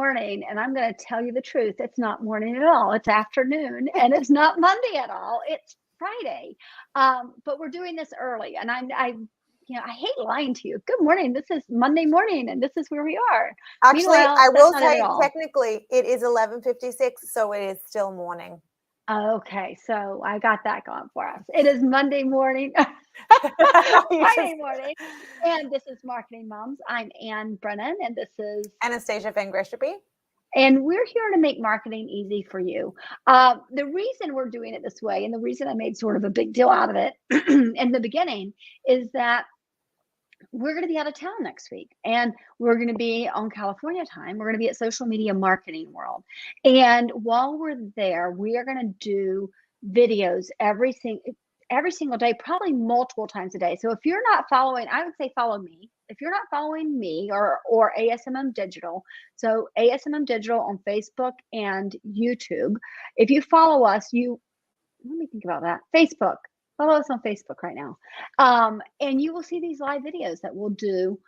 morning, and I'm going to tell you the truth. It's not morning at all. It's afternoon, and it's not Monday at all. It's Friday. But we're doing this early, and I hate lying to you. Good morning. This is Monday morning, and this is where we are. Actually, Meanwhile, I will that's not it say at all. technically it is 11:56, so it is still morning. Okay, so I got that going for us. It is Monday morning, Friday morning, and this is Marketing Moms. I'm Ann Brennan, and this is Anastasia Van Greshby. And we're here to make marketing easy for you. The reason we're doing it this way, and the reason I made sort of a big deal out of it in the beginning, is that we're going to be out of town next week, and we're going to be on California time. We're going to be at Social Media Marketing World. And while we're there, we are going to do videos every single day, probably multiple times a day. So if you're not following, I would say follow me. If you're not following me or ASMM Digital, so ASMM Digital on Facebook and YouTube, if you follow us, let me think about that. Facebook. Follow us on Facebook right now. And you will see these live videos that we'll do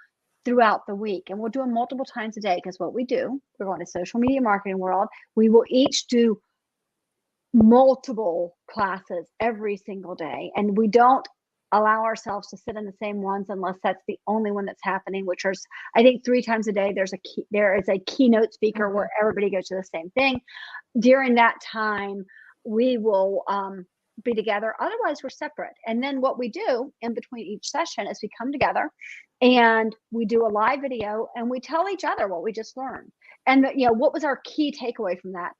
throughout the week. And we'll do them multiple times a day, because what we do, we're going to Social Media Marketing World. We will each do multiple classes every single day. And we don't allow ourselves to sit in the same ones unless that's the only one that's happening, which is, I think, 3 times a day. There is a keynote speaker where everybody goes to the same thing. During that time, we will be together. Otherwise, we're separate. And then what we do in between each session is we come together and we do a live video, and we tell each other what we just learned. And what was our key takeaway from that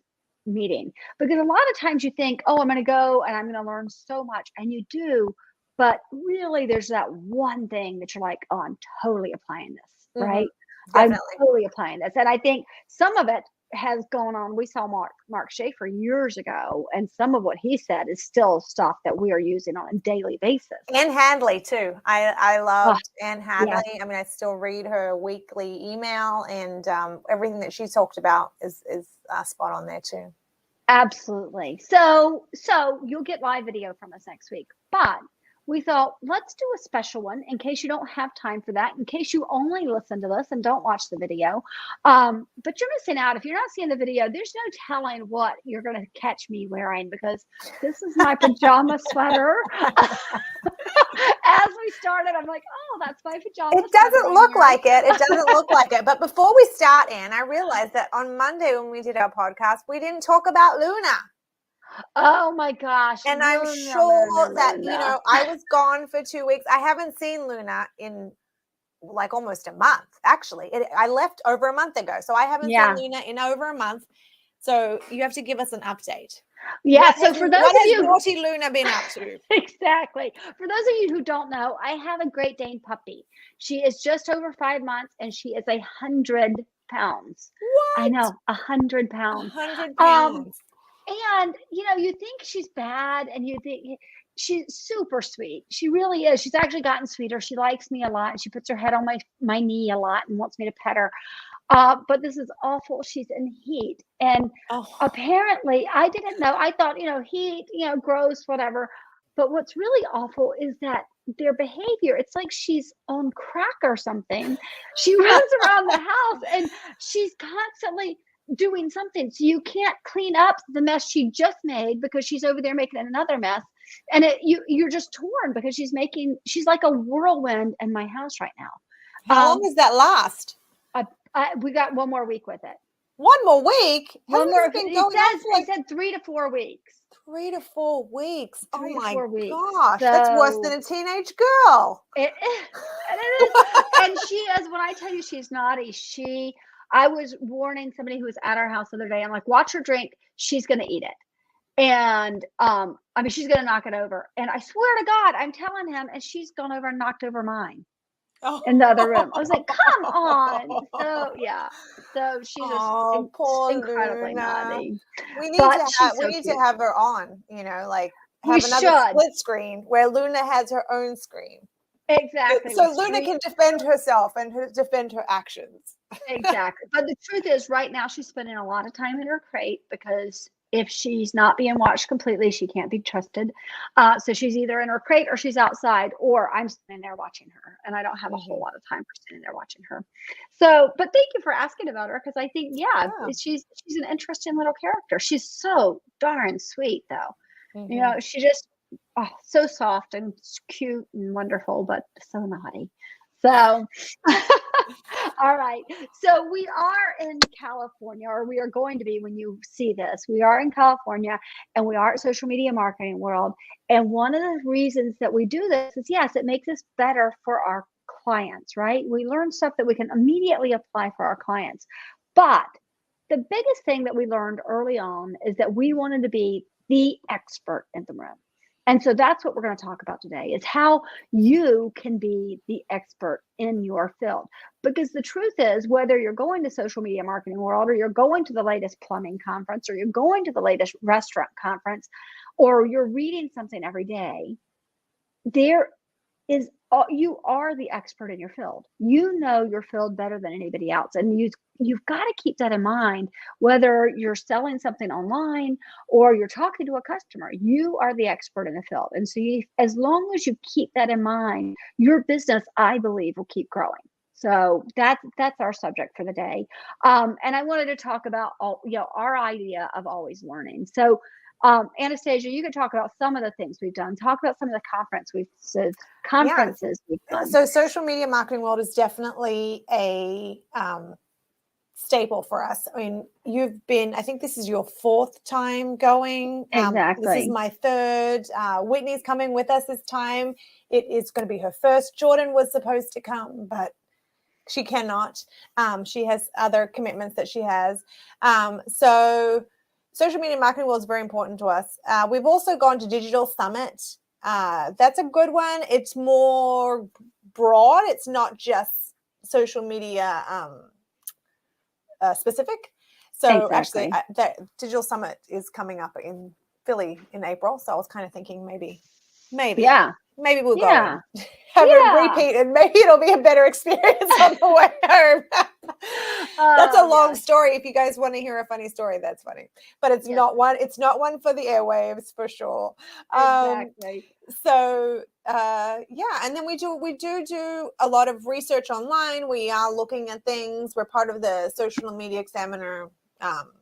meeting? Because a lot of times you think, oh, I'm going to go and I'm going to learn so much, and you do, but really there's that one thing that you're like, oh, I'm totally applying this, right? Definitely. I'm totally applying this. And I think some of it has gone on. We saw Mark Schaefer years ago, and some of what he said is still stuff that we are using on a daily basis. Ann Hadley too. I loved Ann Hadley. Yeah. I mean, I still read her weekly email, and everything that she talked about is spot on there too. Absolutely. So you'll get live video from us next week, but we thought, let's do a special one in case you don't have time for that, in case you only listen to this and don't watch the video. But you're missing out. If you're not seeing the video, there's no telling what you're going to catch me wearing, because this is my pajama sweater. As we started, I'm like, oh, that's my pajama sweater. It doesn't look like it. It doesn't look like it. But before we start, Ann, I realized that on Monday when we did our podcast, we didn't talk about Luna. Oh my gosh. And I'm sure that, I was gone for 2 weeks. I haven't seen Luna in like almost a month, actually. I left over a month ago. So I haven't seen Luna in over a month. So you have to give us an update. Yeah. So for those of you, what has naughty Luna been up to? Exactly. For those of you who don't know, I have a Great Dane puppy. She is just over 5 months, and she is 100 pounds. What? I know, 100 pounds. 100 pounds. And, you think she's bad, and you think she's super sweet. She really is. She's actually gotten sweeter. She likes me a lot, and she puts her head on my knee a lot and wants me to pet her. But this is awful. She's in heat. And apparently, I didn't know. I thought, heat, gross, whatever. But what's really awful is that their behavior, it's like she's on crack or something. She runs around the house, and she's constantly doing something. So you can't clean up the mess she just made because she's over there making another mess. And you're just torn because she's like a whirlwind in my house right now. How long does that last? We got 1 more week with it. 1 more week? It said 3 to 4 weeks. 3 to 4 weeks. Oh my gosh. That's worse than a teenage girl. It is. And she is, when I tell you she's naughty, I was warning somebody who was at our house the other day. I'm like, watch her drink. She's going to eat it. And she's going to knock it over. And I swear to God, I'm telling him, and she's gone over and knocked over mine in the other room. I was like, come on. So, yeah. So she's just incredibly naughty. We need to have her on, have another split screen where Luna has her own screen. Exactly. So Luna can defend herself and defend her actions. Exactly. But the truth is, right now, she's spending a lot of time in her crate because if she's not being watched completely, she can't be trusted. So she's either in her crate or she's outside, or I'm standing there watching her, and I don't have a whole lot of time for standing there watching her. So, but thank you for asking about her, because I think, she's an interesting little character. She's so darn sweet, though. You know, she just so soft and cute and wonderful, but so naughty. So, all right. So we are in California, or we are going to be when you see this. We are in California, and we are at Social Media Marketing World. And one of the reasons that we do this is, yes, it makes us better for our clients, right? We learn stuff that we can immediately apply for our clients. But the biggest thing that we learned early on is that we wanted to be the expert in the room. And so that's what we're going to talk about today, is how you can be the expert in your field. Because the truth is, whether you're going to Social Media Marketing World, or you're going to the latest plumbing conference, or you're going to the latest restaurant conference, or you're reading something every day, you are the expert in your field. You know your field better than anybody else. And you've got to keep that in mind, whether you're selling something online or you're talking to a customer. You are the expert in the field. And so as long as you keep that in mind, your business, I believe, will keep growing. So that's our subject for the day. And I wanted to talk about our idea of always learning. So Anastasia, you can talk about some of the things we've done. Talk about some of the conferences we've done. So Social Media Marketing World is definitely a staple for us. I mean, I think this is your 4th time going. Exactly. This is my 3rd. Whitney's coming with us this time. It is going to be her first. Jordan was supposed to come, but she cannot. She has other commitments that she has. So Social Media Marketing World is very important to us. We've also gone to Digital Summit. That's a good one. It's more broad. It's not just social media specific. So actually, that Digital Summit is coming up in Philly in April. So I was kind of thinking maybe we'll go and have a repeat, and maybe it'll be a better experience on the way home. That's a long story. If you guys want to hear a funny story, that's funny. But it's not one. It's not one for the airwaves, for sure. Exactly. So and then we do a lot of research online. We are looking at things. We're part of the Social Media Examiner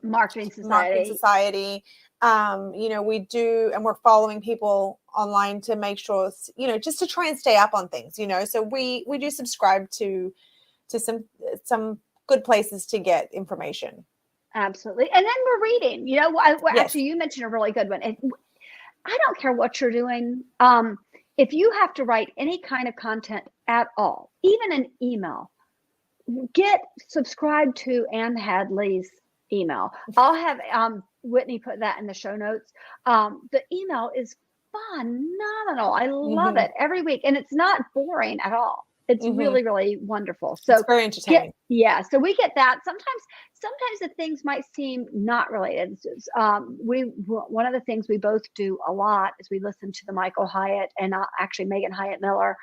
Marketing Society. We do, and we're following people online to make sure, just to try and stay up on things, so we do subscribe to some good places to get information. Absolutely. And then we're reading, actually you mentioned a really good one. And I don't care what you're doing. If you have to write any kind of content at all, even an email, get subscribed to Ann Hadley's email. I'll have Whitney put that in the show notes. The email is phenomenal. I love it every week, and it's not boring at all. It's really, really wonderful. So it's very entertaining. So we get that. Sometimes the things might seem not related. One of the things we both do a lot is we listen to the Michael Hyatt and actually Megan Hyatt Miller.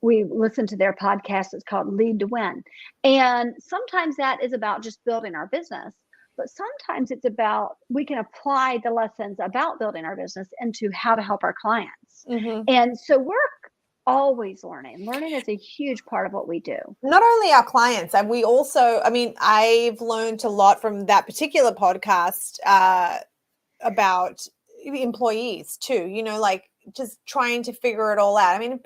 We listen to their podcast. It's called Lead to Win. And sometimes that is about just building our business. But sometimes it's about, we can apply the lessons about building our business into how to help our clients. And so we're always learning. Learning is a huge part of what we do. Not only our clients, and we also, I've learned a lot from that particular podcast about employees too, like just trying to figure it all out. Having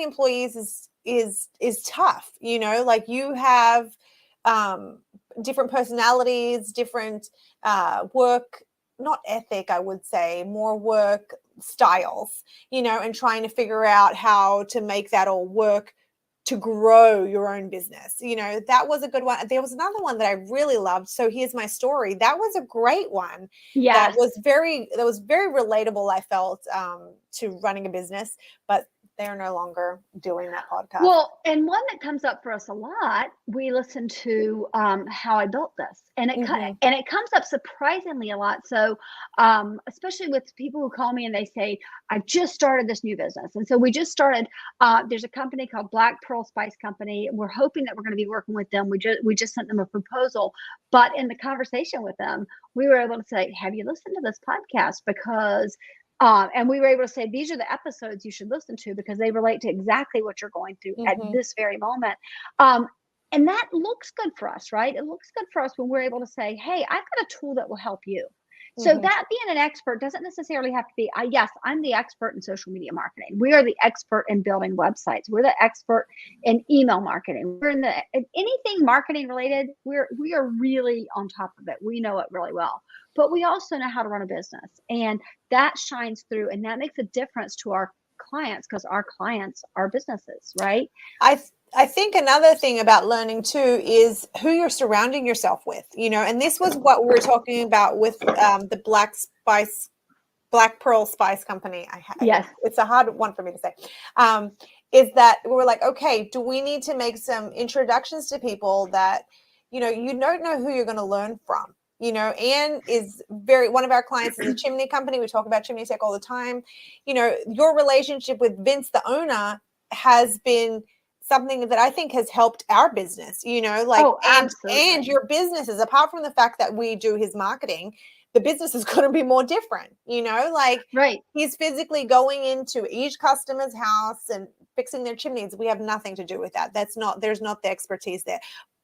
employees is tough, like you have different personalities, different work, not ethic, I would say, more work styles, and trying to figure out how to make that all work to grow your own business. That was a good one. There was another one that I really loved. So Here's My Story. That was a great one. Yes. That was very relatable, I felt, to running a business. But they're no longer doing that podcast. Well, and one that comes up for us a lot, we listen to How I Built This, and it comes up surprisingly a lot. So, especially with people who call me and they say, "I just started this new business," and so we just started. There's a company called Black Pearl Spice Company. We're hoping that we're going to be working with them. We just sent them a proposal, but in the conversation with them, we were able to say, "Have you listened to this podcast?" Because and we were able to say, these are the episodes you should listen to because they relate to exactly what you're going through at this very moment. And that looks good for us, right? It looks good for us when we're able to say, hey, I've got a tool that will help you. So that being an expert doesn't necessarily have to be, yes, I'm the expert in social media marketing. We are the expert in building websites. We're the expert in email marketing. We're in anything marketing related. We are really on top of it. We know it really well, but we also know how to run a business, and that shines through, and that makes a difference to our clients because our clients are businesses, right? I think another thing about learning too is who you're surrounding yourself with, and this was what we were talking about with the Black Pearl Spice Company. Yes. It's a hard one for me to say. Is that we're like, okay, do we need to make some introductions to people that, you don't know who you're going to learn from? Anne is one of our clients is a chimney company. We talk about chimney tech all the time. Your relationship with Vince, the owner, has been something that I think has helped our business, and your businesses, apart from the fact that we do his marketing, the business is going to be more different, right. He's physically going into each customer's house and fixing their chimneys. We have nothing to do with that. There's not the expertise there,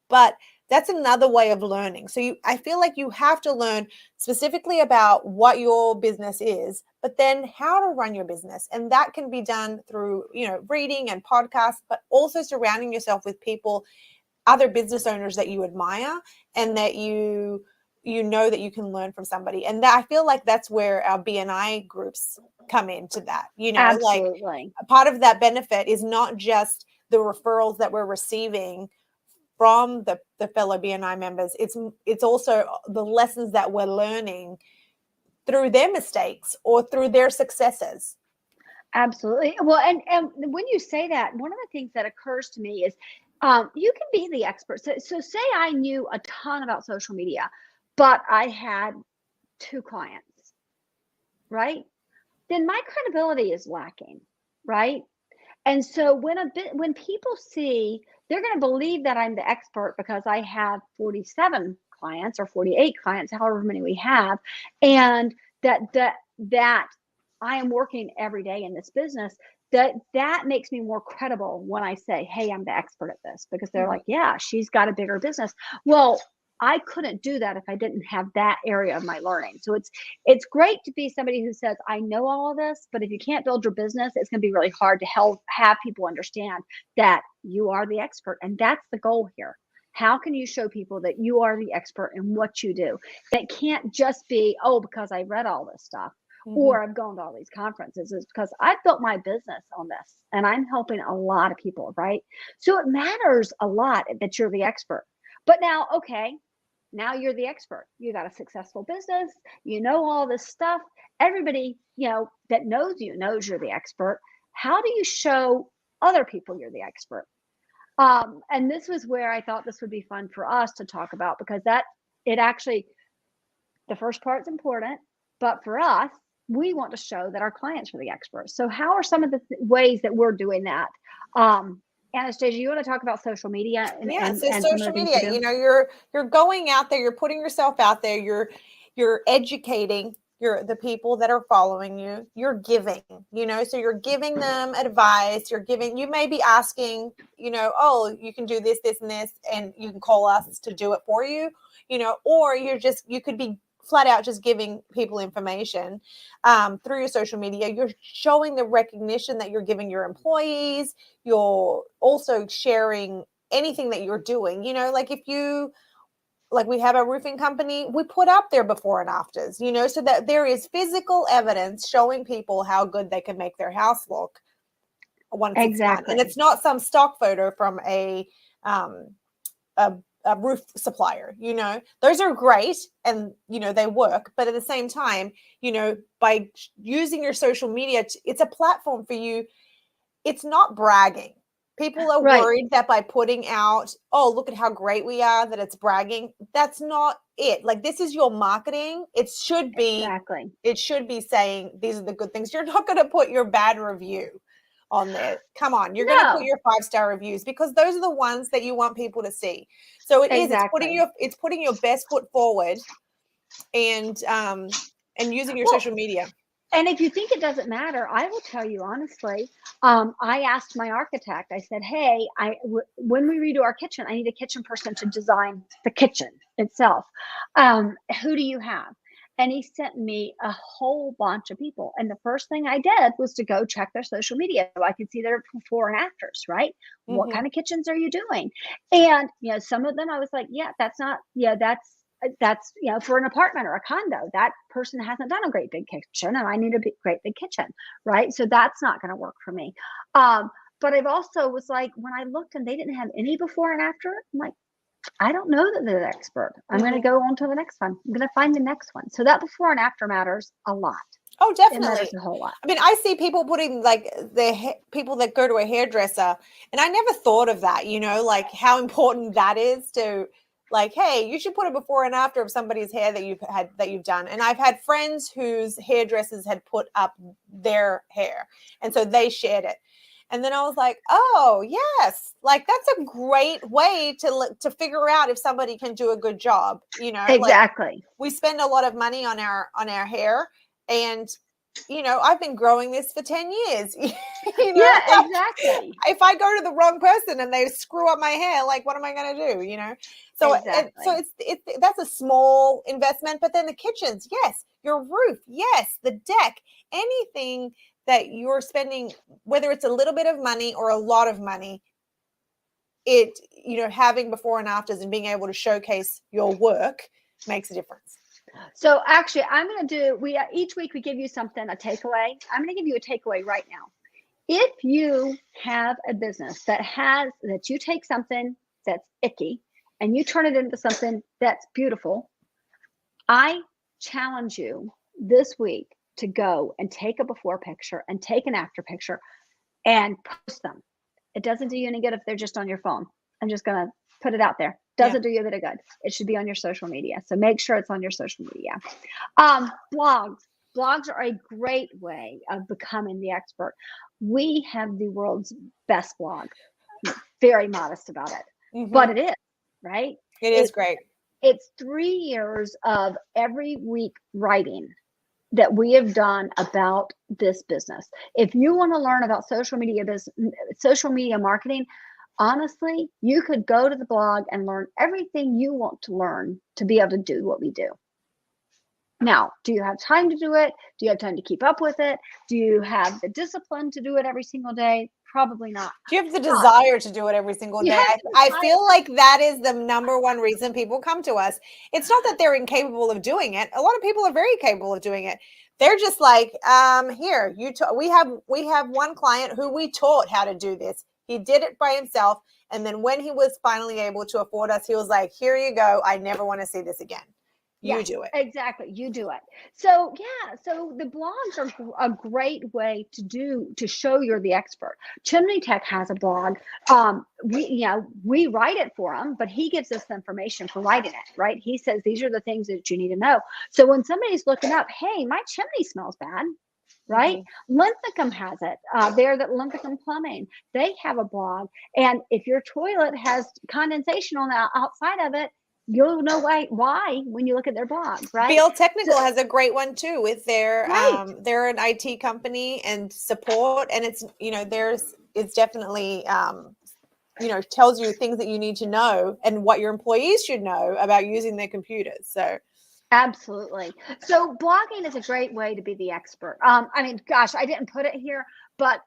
but that's another way of learning. So I feel like you have to learn specifically about what your business is, but then how to run your business. And that can be done through, reading and podcasts, but also surrounding yourself with people, other business owners that you admire and that you know that you can learn from somebody. And I feel like that's where our BNI groups come into that, Absolutely. like part of that benefit is not just the referrals that we're receiving from the fellow BNI members. It's also the lessons that we're learning through their mistakes or through their successes. Absolutely. Well, and when you say that, one of the things that occurs to me is you can be the expert. So say I knew a ton about social media, but I had 2 clients, right? Then my credibility is lacking, right? And so when people see, they're going to believe that I'm the expert because I have 47 clients or 48 clients, however many we have, and that I am working every day in this business. That makes me more credible when I say, hey, I'm the expert at this, because they're like, yeah, she's got a bigger business. Well, I couldn't do that if I didn't have that area of my learning. So it's great to be somebody who says, I know all of this, but if you can't build your business, it's going to be really hard to have people understand that you are the expert. And that's the goal here. How can you show people that you are the expert in what you do? That can't just be, oh, because I read all this stuff or I've gone to all these conferences. It's because I've built my business on this and I'm helping a lot of people, right? So it matters a lot that you're the expert. But now, okay, now you're the expert. You got a successful business. You know all this stuff. Everybody, that knows you knows you're the expert. How do you show other people you're the expert? And this was where I thought this would be fun for us to talk about, because the first part's important, but for us, we want to show that our clients are the experts. So how are some of the ways that we're doing that? Anastasia, you want to talk about social media? Social media, you're going out there, you're putting yourself out there, you're educating the people that are following you, you're giving, so you're giving them advice, you may be asking, oh, you can do this, this, and this, and you can call us to do it for you, or you could be flat out just giving people information through your social media. You're showing the recognition that you're giving your employees. You're also sharing anything that you're doing. Like we have a roofing company, we put up their before and afters, so that there is physical evidence showing people how good they can make their house look once it's done. And it's not some stock photo from a roof supplier. Those are great and they work, but at the same time, by using your social media, it's a platform for you it's not bragging. People are worried that by putting out, oh, look at how great we are, that it's bragging. That's not it. Like, this is your marketing. It should be saying these are the good things. You're not going to put your bad review on there. Come on, you're going to put your 5-star reviews, because those are the ones that you want people to see. So it's putting your best foot forward, and using your social media. And if you think it doesn't matter, I will tell you honestly, I asked my architect, I said, hey, when we redo our kitchen, I need a kitchen person to design the kitchen itself. Who do you have? And he sent me a whole bunch of people. And the first thing I did was to go check their social media so I could see their before and afters, right? Mm-hmm. What kind of kitchens are you doing? And, some of them I was like, that's for an apartment or a condo, that person hasn't done a great big kitchen, and I need a great big kitchen, right? So that's not going to work for me. But I've also was like, when I looked and they didn't have any before and after, I'm like, I don't know that they're the expert. I'm going to go on to the next one. I'm going to find the next one. So that before and after matters a lot. Oh, definitely. It matters a whole lot. I mean, I see people putting like people that go to a hairdresser, and I never thought of that, like how important that is to, like, hey, you should put a before and after of somebody's hair that you've done. And I've had friends whose hairdressers had put up their hair, and so they shared it. And then I was like, oh yes, like that's a great way to figure out if somebody can do a good job. Exactly. Like, we spend a lot of money on our hair, and I've been growing this for 10 years. Yeah, exactly. If I go to the wrong person and they screw up my hair, like, what am I going to do? So, exactly. That's a small investment. But then the kitchens, yes, your roof, yes, the deck, anything that you're spending, whether it's a little bit of money or a lot of money, having before and afters and being able to showcase your work makes a difference. So actually, I'm going to do, each week we give you something, a takeaway. I'm going to give you a takeaway right now. If you have a business that you take something that's icky and you turn it into something that's beautiful, I challenge you this week to go and take a before picture and take an after picture and post them. It doesn't do you any good if they're just on your phone. I'm just going to put it out there. Doesn't do you a bit of good. It should be on your social media. So make sure it's on your social media. Blogs are a great way of becoming the expert. We have the world's best blog. I'm very modest about it, but it is, right? It is great. It's 3 years of every week writing that we have done about this business. If you want to learn about social media marketing, honestly, you could go to the blog and learn everything you want to learn to be able to do what we do. Now, do you have time to do it? Do you have time to keep up with it? Do you have the discipline to do it every single day? Probably not. Do you have the desire to do it every single day? I feel like that is the number one reason people come to us. It's not that they're incapable of doing it. A lot of people are very capable of doing it. They're just like, here, we have one client who we taught how to do this. He did it by himself. And then when he was finally able to afford us, he was like, here you go. I never want to see this again. You do it. Exactly. You do it. So so the blogs are a great way to show you're the expert. Chimney Tech has a blog. We write it for him, but he gives us the information for writing it, right? He says, these are the things that you need to know. So when somebody's looking up, hey, my chimney smells bad, right? Mm-hmm. Linthicum has it. They're the Linthicum Plumbing. They have a blog. And if your toilet has condensation on the outside of it, you'll know why when you look at their blog, right? Beal Technical has a great one too with their they're an IT company and support, and it's it's definitely tells you things that you need to know and what your employees should know about using their computers. So absolutely. So blogging is a great way to be the expert. I mean, gosh, I didn't put it here, but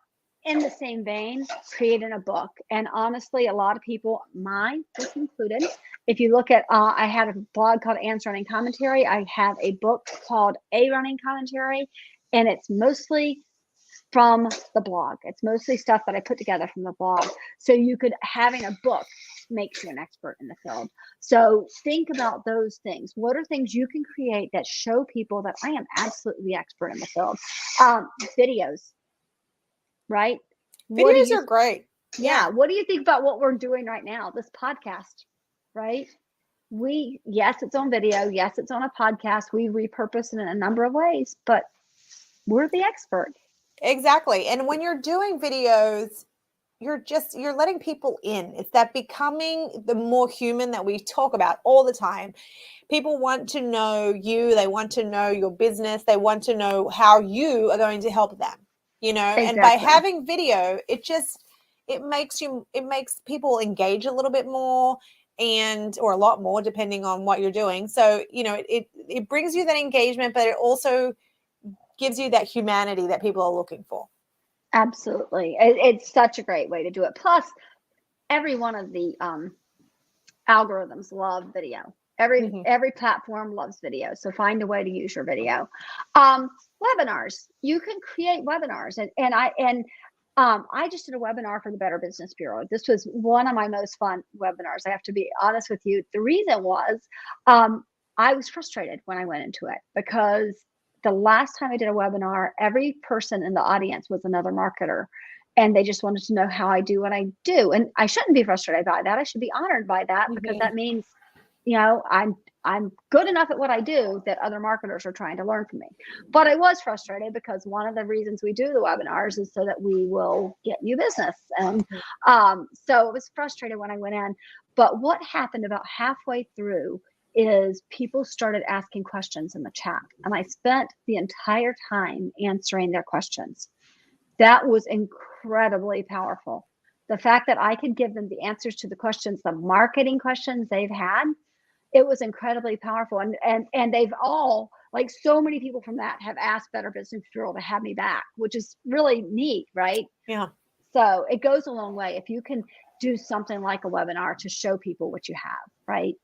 in the same vein, creating a book. And honestly, a lot of people, mine was included. If you look at, I had a blog called Anne's Running Commentary. I have a book called A Running Commentary, and it's mostly from the blog. It's mostly stuff that I put together from the blog. So having a book makes you an expert in the field. So think about those things. What are things you can create that show people that I am absolutely expert in the field? Videos. Right? What do Videos you, are great. yeah, what do you think about what we're doing right now? This podcast, right? Yes, it's on video. Yes, it's on a podcast. We repurpose it in a number of ways, but we're the expert. Exactly. And when you're doing videos, you're letting people in. It's that becoming the more human that we talk about all the time. People want to know you, they want to know your business, they want to know how you are going to help them, and by Exactly. having video, it makes people engage a little bit more, or a lot more depending on what you're doing. So it brings you that engagement, but it also gives you that humanity that people are looking for. Absolutely. It's such a great way to do it. Plus, every one of the algorithms love video. Every platform loves video. So find a way to use your video. Webinars. You can create webinars. I just did a webinar for the Better Business Bureau. This was one of my most fun webinars. I have to be honest with you. The reason was I was frustrated when I went into it because the last time I did a webinar, every person in the audience was another marketer. And they just wanted to know how I do what I do. And I shouldn't be frustrated by that. I should be honored by that because that means, I'm good enough at what I do that other marketers are trying to learn from me. But I was frustrated because one of the reasons we do the webinars is so that we will get new business. And so I was frustrated when I went in. But what happened about halfway through is people started asking questions in the chat. And I spent the entire time answering their questions. That was incredibly powerful. The fact that I could give them the answers to the questions, the marketing questions they've had, it was incredibly powerful. And they've all, like so many people from that have asked Better Business Bureau to have me back, which is really neat, right? Yeah. So it goes a long way if you can do something like a webinar to show people what you have, right?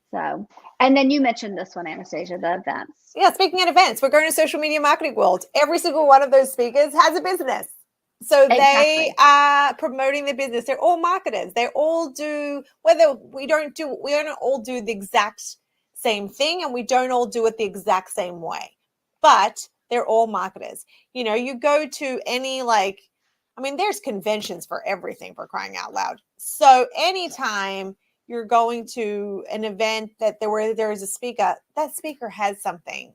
So, and then you mentioned this one, Anastasia, the events. Yeah, speaking of events, we're going to Social Media Marketing World. Every single one of those speakers has a business. So they are promoting their business. They're all marketers. They all do, whether we don't all do the exact same thing, and we don't all do it the exact same way, but they're all marketers. You go to any, there's conventions for everything, for crying out loud. So anytime you're going to an event where there is a speaker, that speaker has something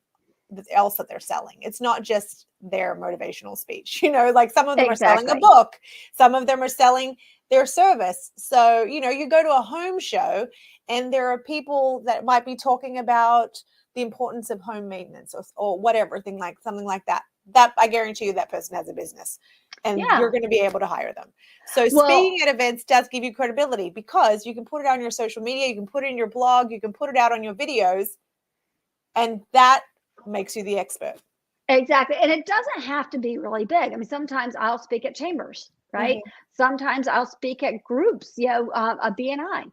else that they're selling. It's not just their motivational speech. Some of them are selling a book, some of them are selling their service. So, you go to a home show and there are people that might be talking about the importance of home maintenance or whatever, something like that. That I guarantee you that person has a business. And you're going to be able to hire them. So speaking at events does give you credibility because you can put it on your social media, you can put it in your blog, you can put it out on your videos, and that makes you the expert. Exactly. And it doesn't have to be really big. Sometimes I'll speak at chambers, right? Sometimes I'll speak at groups, a BNI,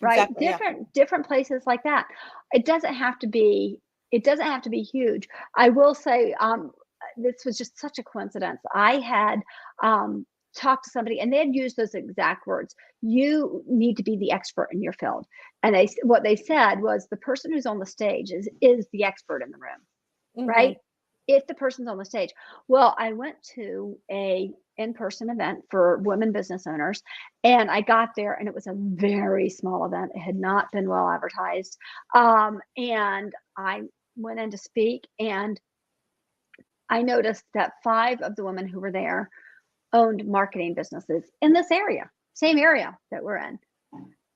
right? Exactly, different places like that. It doesn't have to be huge. I will say, this was just such a coincidence. I had talked to somebody and they had used those exact words. You need to be the expert in your field. And what they said was the person who's on the stage is the expert in the room, right? If the person's on the stage. Well, I went to a in-person event for women business owners and I got there and it was a very small event. It had not been well advertised. And I went in to speak and I noticed that 5 of the women who were there owned marketing businesses in this area, same area that we're in.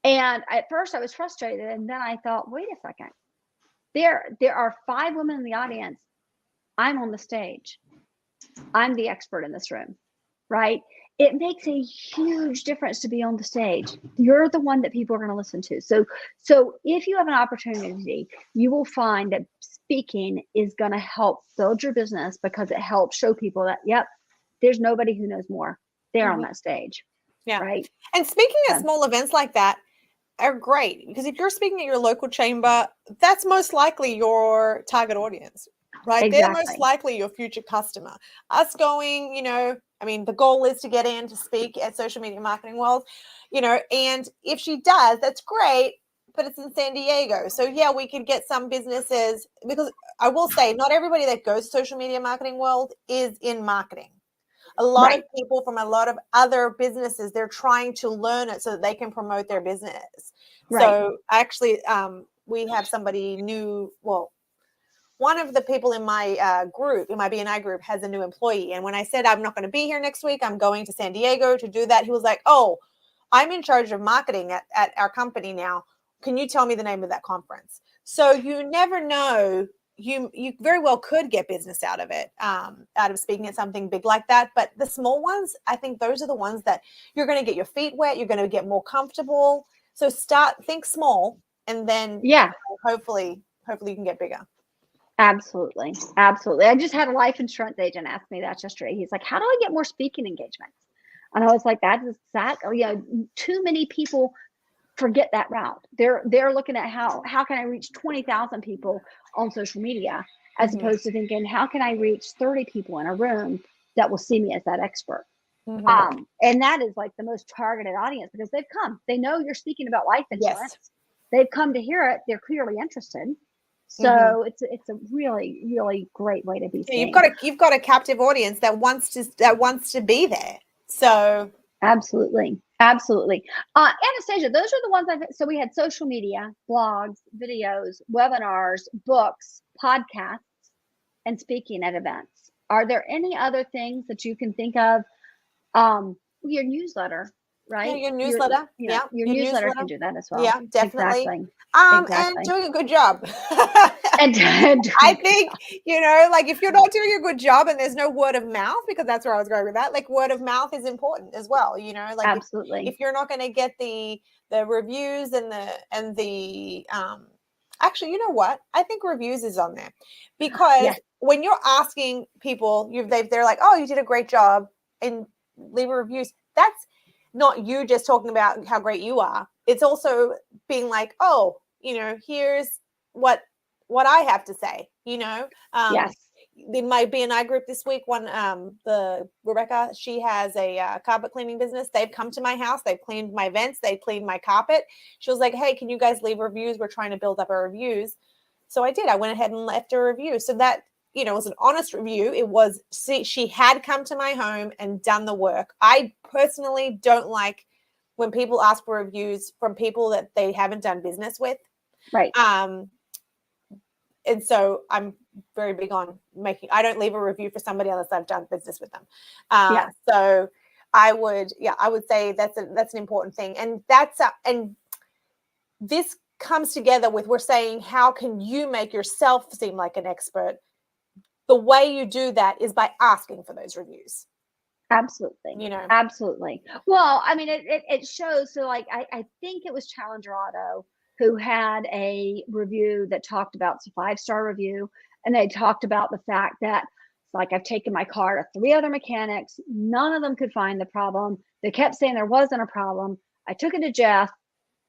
And at first I was frustrated. And then I thought, wait a second, there are 5 women in the audience. I'm on the stage. I'm the expert in this room, right? It makes a huge difference to be on the stage. You're the one that people are going to listen to. So if you have an opportunity, you will find that speaking is going to help build your business because it helps show people that, yep, there's nobody who knows more. They're on that stage. Yeah. Right. And speaking at small events like that are great because if you're speaking at your local chamber, that's most likely your target audience. Right. Exactly. They're most likely your future customer. Us going, the goal is to get in to speak at Social Media Marketing World, and if she does, that's great, but it's in San Diego. So yeah, we could get some businesses because I will say not everybody that goes to Social Media Marketing World is in marketing. a lot of people from a lot of other businesses, they're trying to learn it so that they can promote their business. So actually, we have somebody new. Well, one of the people in my group, in my BNI group, has a new employee. And when I said, I'm not going to be here next week, I'm going to San Diego to do that, he was like, oh, I'm in charge of marketing at our company now. Can you tell me the name of that conference? So you never know. You very well could get business out of it, out of speaking at something big like that. But the small ones, I think those are the ones that you're going to get your feet wet. You're going to get more comfortable. So think small, and then hopefully you can get bigger. Absolutely. Absolutely. I just had a life insurance agent ask me that yesterday. He's like, how do I get more speaking engagements? And I was like, that's exactly, too many people forget that route. They're looking at how can I reach 20,000 people on social media, as opposed to thinking, how can I reach 30 people in a room that will see me as that expert? And that is like the most targeted audience, because they know you're speaking about life insurance. Yes. They've come to hear it. They're clearly interested. So it's a really, really great way to be seen. You've got a captive audience that wants to be there. So absolutely. Anastasia, those are the ones so we had social media, blogs, videos, webinars, books, podcasts, and speaking at events. Are there any other things that you can think of? Your newsletter, right? Yeah, your newsletter. Your newsletter can do that as well. Yeah, definitely. Exactly. And doing a good job. I think, like if you're not doing a good job and there's no word of mouth, because that's where I was going with that, like word of mouth is important as well. Like absolutely. If you're not going to get the reviews and the actually, you know what? I think reviews is on there, because when you're asking people, they're like, oh, you did a great job, and leave reviews. That's not you just talking about how great you are. It's also being like, oh, here's what I have to say, Yes. In my BNI group this week, the Rebecca, she has a carpet cleaning business. They've come to my house. They've cleaned my vents. They cleaned my carpet. She was like, hey, can you guys leave reviews? We're trying to build up our reviews. So I did. I went ahead and left a review. So that, it was an honest review. It was, she had come to my home and done the work. I personally don't like when people ask for reviews from people that they haven't done business with. Right. And so I'm very big on I don't leave a review for somebody unless I've done business with them. So I would say that's an important thing. And and this comes together with, we're saying, how can you make yourself seem like an expert? The way you do that is by asking for those reviews. Absolutely. Absolutely. Well, I mean, it shows. So like, I think it was Challenger Auto who had a review that talked about, it's a 5-star review. And they talked about the fact that, like, I've taken my car to 3 other mechanics. None of them could find the problem. They kept saying there wasn't a problem. I took it to Jeff.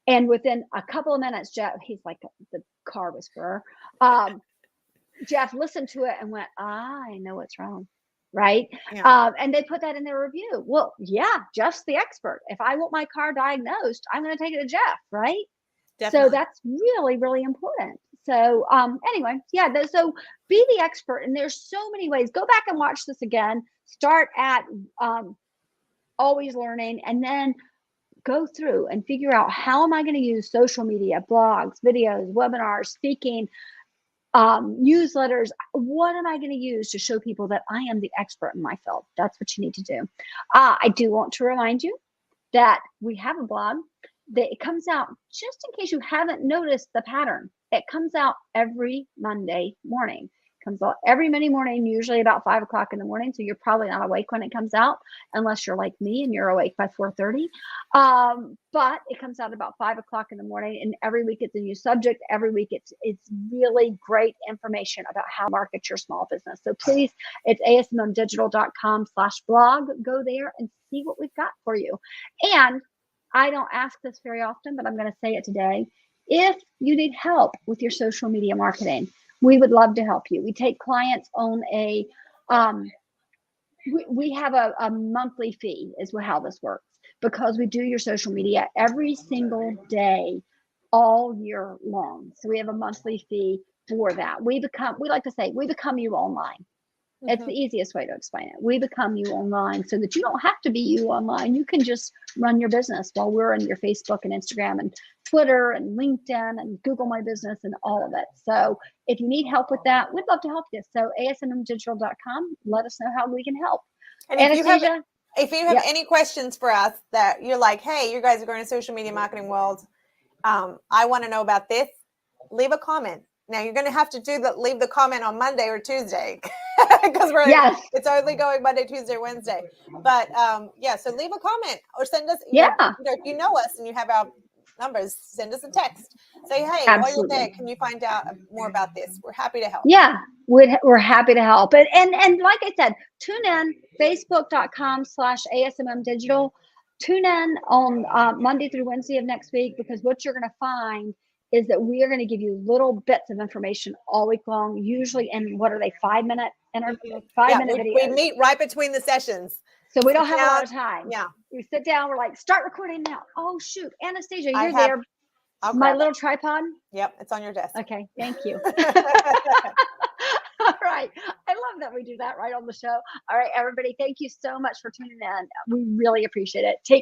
And within a couple of minutes, Jeff, he's like the car whisperer. Jeff listened to it and went, I know what's wrong. Right. Yeah. And they put that in their review. Well, yeah, Jeff's the expert. If I want my car diagnosed, I'm going to take it to Jeff. Right. Definitely. So that's really, really important. So anyway, so be the expert. And there's so many ways. Go back and watch this again. Start at always learning, and then go through and figure out, how am I going to use social media, blogs, videos, webinars, speaking, newsletters. What am I going to use to show people that I am the expert in my field? That's what you need to do. I do want to remind you that we have a blog that it comes out, just in case you haven't noticed the pattern. It comes out every Monday morning. It comes out every Monday morning, usually about 5 o'clock in the morning. So you're probably not awake when it comes out, unless you're like me and you're awake by 4:30. But it comes out about 5 o'clock in the morning, and every week it's a new subject. Every week it's really great information about how to market your small business. So please, it's asmmdigital.com/blog. Go there and see what we've got for you. And I don't ask this very often, but I'm going to say it today. If you need help with your social media marketing, we would love to help you. We take clients on a, we have a monthly fee is how this works, because we do your social media every single day, all year long. So we have a monthly fee for that. We like to say, we become you online. It's the easiest way to explain it. We become you online so that you don't have to be you online. You can just run your business while we're in your Facebook and Instagram and Twitter and LinkedIn and Google My Business and all of it. So if you need help with that, we'd love to help you. So ASMMdigital.com, let us know how we can help. And Anastasia, if you have any questions for us that you're like, hey, you guys are going to social media marketing world, I want to know about this, leave a comment. Now you're going to have to leave the comment on Monday or Tuesday because it's only going Monday, Tuesday, Wednesday. But so leave a comment or send us. If you know us and you have our numbers, send us a text. Say, hey, while you're there, can you find out more about this? We're happy to help. Yeah, we're happy to help. And like I said, tune in, facebook.com/ASMM Digital. Tune in on Monday through Wednesday of next week, because what you're going to find is that we are going to give you little bits of information all week long, usually in, what are they, 5-minute videos. We meet right between the sessions. So we don't have a lot of time. Yeah. We sit down, we're like, start recording now. Oh, shoot. Anastasia, you're there. My little tripod? Yep, it's on your desk. Okay, thank you. All right. I love that we do that right on the show. All right, everybody, thank you so much for tuning in. We really appreciate it. Take